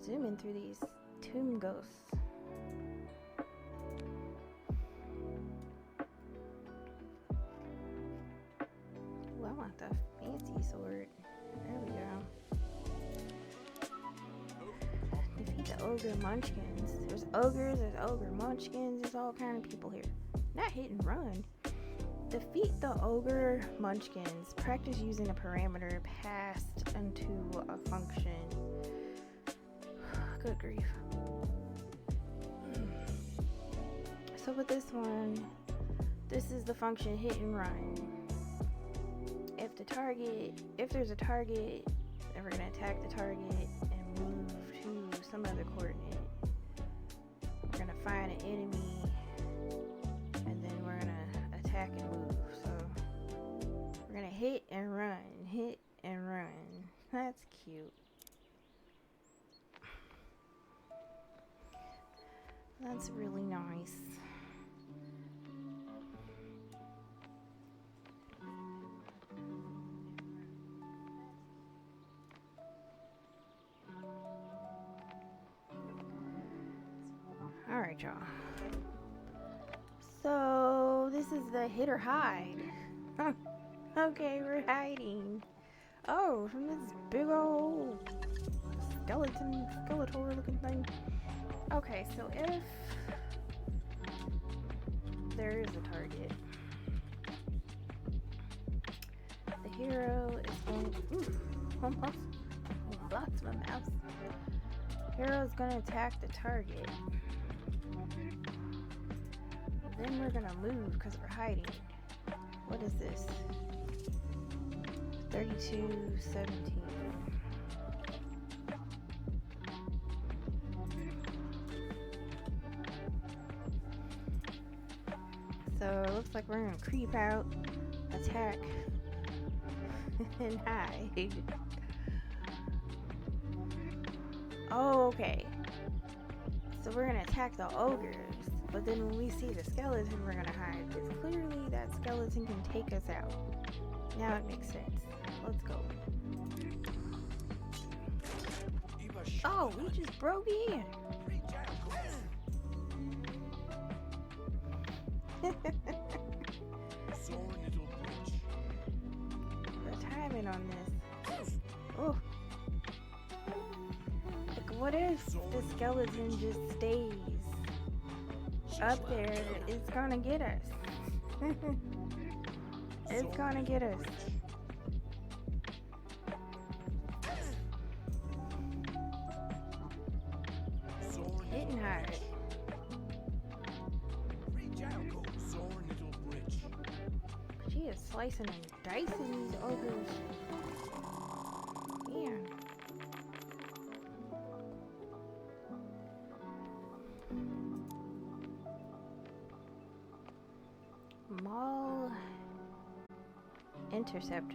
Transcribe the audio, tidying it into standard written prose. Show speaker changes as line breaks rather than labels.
zooming through these tomb ghosts. Ooh, I want the fancy sword. There we go. Defeat the ogre munchkins. There's ogres, there's ogre munchkins, there's all kind of people here. Not hit and run. Defeat the ogre munchkins. Practice using a parameter passed into a function. Good grief. So with this one, this is the function hit and run. If there's a target, then we're gonna attack the target and move to some other coordinate. We're gonna find an enemy, and then we're gonna attack and move. So we're gonna hit and run, hit and run. That's cute. That's really nice. Alright, y'all. So, this is the hit or hide. Okay, we're hiding. Oh, from this big old skeletor looking thing. Okay, so if there is a target, the hero is going to, almost lost my mouse. Hero is going to attack the target. Then we're going to move because we're hiding. What is this? 32:17. So it looks like we're gonna creep out, attack, and hide. Oh, okay. So we're gonna attack the ogres, but then when we see the skeleton, we're gonna hide. Because clearly that skeleton can take us out. Now it makes sense. Let's go. Oh, we just broke in. The timing on this. Oh. Like, what if the skeleton just stays up there? It's gonna get us. It's gonna get us. Hit and hide. She is slicing and dicing these ogres. Man. Maul interceptor.